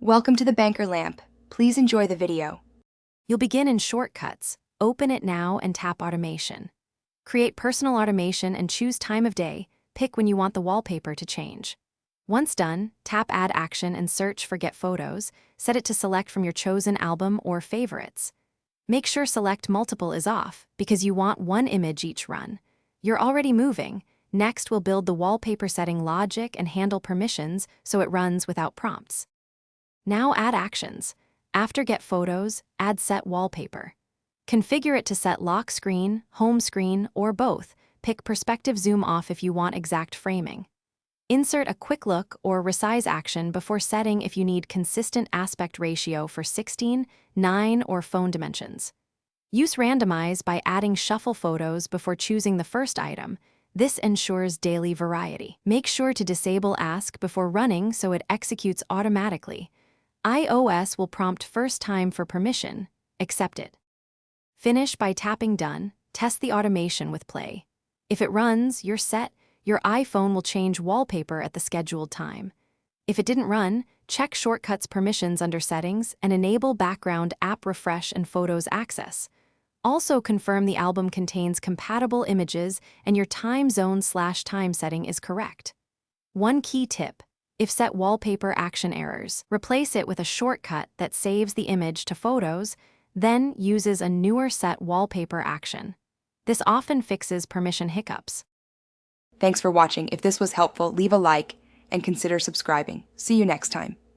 Welcome to the Banker Lamp. Please enjoy the video. You'll begin in Shortcuts. Open it now and tap Automation. Create personal automation and choose time of day. Pick when you want the wallpaper to change. Once done, tap Add Action and search for Get Photos. Set it to select from your chosen album or favorites. Make sure Select Multiple is off because you want one image each run. You're already moving. Next, we'll build the wallpaper setting logic and handle permissions so it runs without prompts. Now add actions. After Get Photos, add Set Wallpaper. Configure it to set lock screen, home screen, or both. Pick Perspective Zoom off if you want exact framing. Insert a quick look or resize action before setting if you need consistent aspect ratio for 16, 9, or phone dimensions. Use Randomize by adding shuffle photos before choosing the first item. This ensures daily variety. Make sure to disable Ask before running so it executes automatically. iOS will prompt first time for permission. Accept it. Finish by tapping Done. Test the automation with Play. If it runs, you're set. Your iPhone will change wallpaper at the scheduled time. If it didn't run, check Shortcuts permissions under Settings and enable background app refresh and photos access. Also confirm the album contains compatible images and your time zone/time setting is correct. One key tip: if set wallpaper action errors, replace it with a shortcut that saves the image to Photos, then uses a newer set wallpaper action. This often fixes permission hiccups. Thanks for watching. If this was helpful, leave a like and consider subscribing. See you next time.